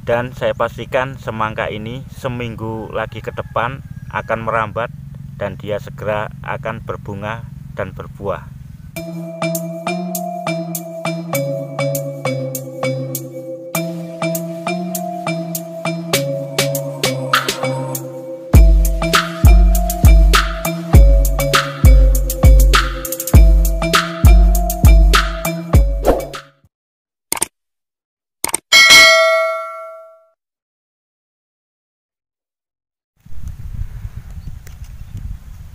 Dan saya pastikan semangka ini seminggu lagi ke depan akan merambat dan dia segera akan berbunga dan berbuah.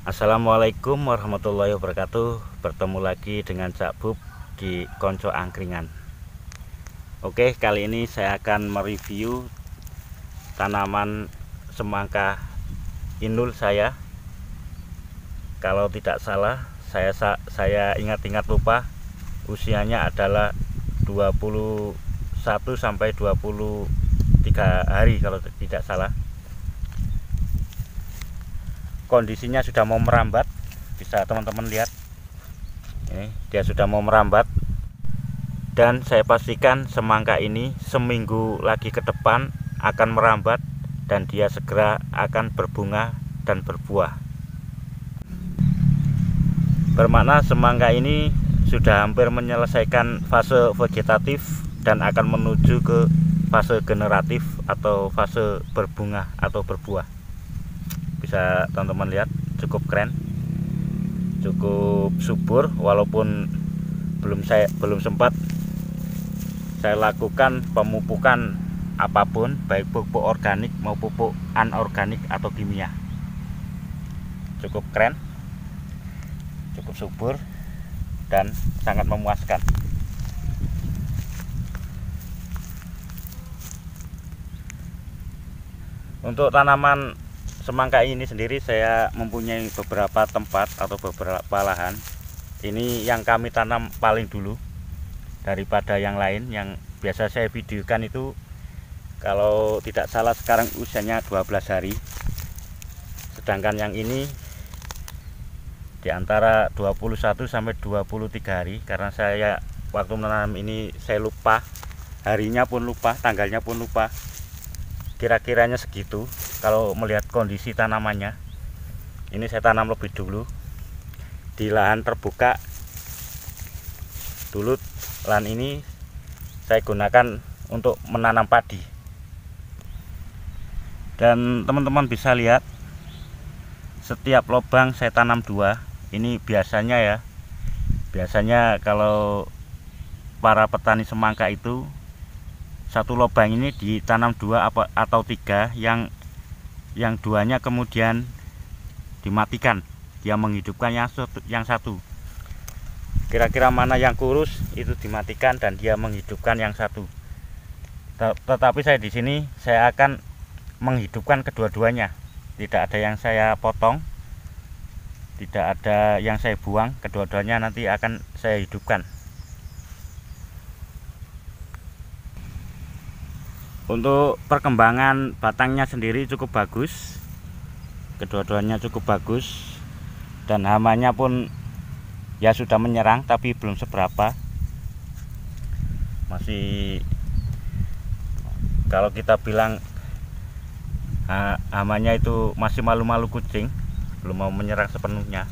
Assalamualaikum warahmatullahi wabarakatuh. Bertemu lagi dengan Cak Bub di Konco Angkringan. Oke, kali ini saya akan mereview tanaman semangka Inul saya. Kalau tidak salah, saya ingat-ingat lupa, usianya adalah 21 sampai 23 hari kalau tidak salah. Kondisinya sudah mau merambat, bisa teman-teman lihat ini, dia sudah mau merambat. Dan saya pastikan semangka ini seminggu lagi ke depan akan merambat dan dia segera akan berbunga dan berbuah. Bermakna semangka ini sudah hampir menyelesaikan fase vegetatif dan akan menuju ke fase generatif atau fase berbunga atau berbuah. Bisa teman-teman lihat, cukup keren, cukup subur. Walaupun belum sempat saya lakukan pemupukan apapun, baik pupuk organik maupun pupuk anorganik atau kimia. Cukup keren, cukup subur dan sangat memuaskan. Untuk tanaman semangka ini sendiri saya mempunyai beberapa tempat atau beberapa lahan. Ini yang kami tanam paling dulu daripada yang lain. Yang biasa saya videokan itu, kalau tidak salah sekarang usianya 12 hari. Sedangkan yang ini di antara 21 sampai 23 hari. Karena saya waktu menanam ini saya lupa, harinya pun lupa, tanggalnya pun lupa. Kira-kiranya segitu. Kalau melihat kondisi tanamannya, ini saya tanam lebih dulu di lahan terbuka. Dulu lahan ini saya gunakan untuk menanam padi. Dan teman-teman bisa lihat, setiap lubang saya tanam 2. Ini biasanya ya, biasanya kalau para petani semangka itu satu lubang ini ditanam 2 atau 3, yang 2-nya kemudian dimatikan, dia menghidupkan yang satu. Kira-kira mana yang kurus itu dimatikan dan dia menghidupkan yang satu. Tetapi saya di sini saya akan menghidupkan kedua-duanya. Tidak ada yang saya potong, tidak ada yang saya buang, kedua-duanya nanti akan saya hidupkan. Untuk perkembangan batangnya sendiri cukup bagus, kedua-duanya cukup bagus, dan hamanya pun ya sudah menyerang tapi belum seberapa. Masih, kalau kita bilang hamanya itu masih malu-malu kucing, belum mau menyerang sepenuhnya.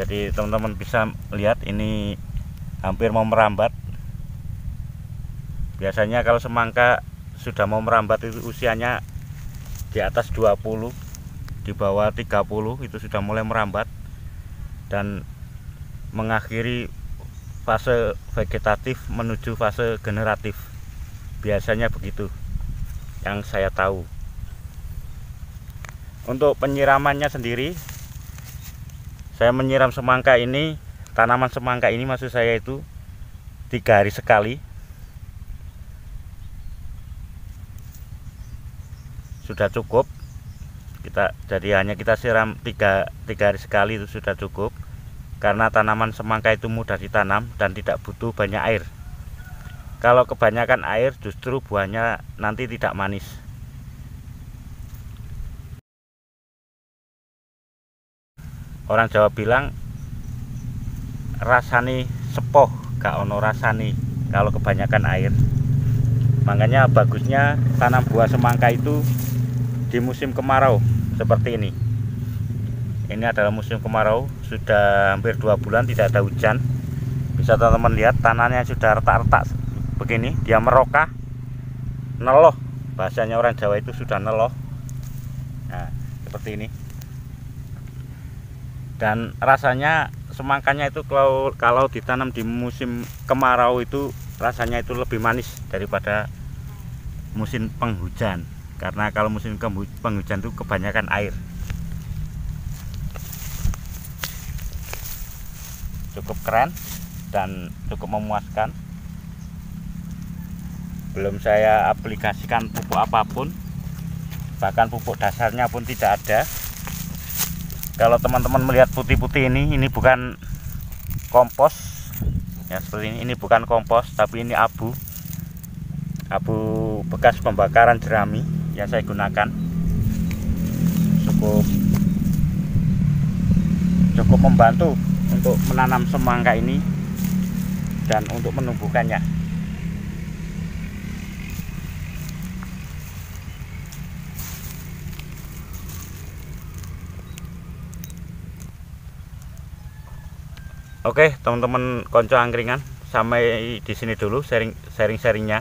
Jadi teman-teman bisa lihat ini hampir mau merambat. Biasanya kalau semangka sudah mau merambat itu usianya di atas 20, di bawah 30 itu sudah mulai merambat dan mengakhiri fase vegetatif menuju fase generatif. Biasanya begitu yang saya tahu. Untuk penyiramannya sendiri, saya menyiram semangka ini, tanaman semangka ini maksud saya itu 3 hari sekali. Sudah cukup. Jadi hanya kita siram 3 hari sekali itu sudah cukup. Karena tanaman semangka itu mudah ditanam dan tidak butuh banyak air. Kalau kebanyakan air justru buahnya nanti tidak manis. Orang Jawa bilang rasane sepoh gak ono rasane. kalau kebanyakan air. Makanya bagusnya tanam buah semangka itu di musim kemarau seperti ini. Ini adalah musim kemarau, sudah hampir 2 bulan tidak ada hujan. Bisa teman-teman lihat tanahnya sudah retak-retak begini, dia merokah, neloh. Bahasanya orang Jawa itu sudah neloh. Nah, seperti ini. Dan rasanya semangkanya itu kalau ditanam di musim kemarau itu rasanya itu lebih manis daripada musim penghujan. Karena kalau musim penghujan itu kebanyakan air. Cukup keren dan cukup memuaskan. Belum saya aplikasikan pupuk apapun, bahkan pupuk dasarnya pun tidak ada. Kalau teman-teman melihat putih-putih ini bukan kompos ya, seperti ini bukan kompos, tapi ini abu bekas pembakaran jerami yang saya gunakan. Cukup membantu untuk menanam semangka ini dan untuk menumbuhkannya. Oke, teman-teman konco angkringan, sampai di sini dulu sharingnya.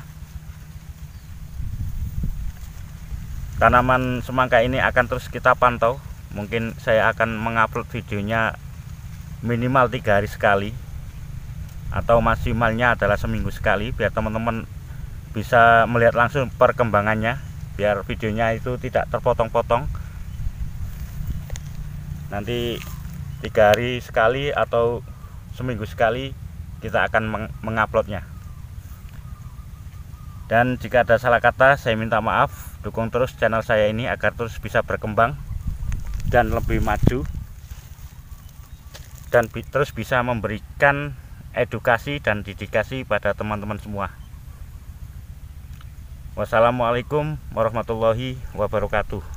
Tanaman semangka ini akan terus kita pantau. Mungkin saya akan mengupload videonya minimal 3 hari sekali, atau maksimalnya adalah seminggu sekali, biar teman-teman bisa melihat langsung perkembangannya, biar videonya itu tidak terpotong-potong. Nanti 3 hari sekali atau seminggu sekali kita akan menguploadnya. Dan jika ada salah kata, saya minta maaf. Dukung terus channel saya ini agar terus bisa berkembang dan lebih maju, dan terus bisa memberikan edukasi dan dedikasi pada teman-teman semua. Wassalamualaikum warahmatullahi wabarakatuh.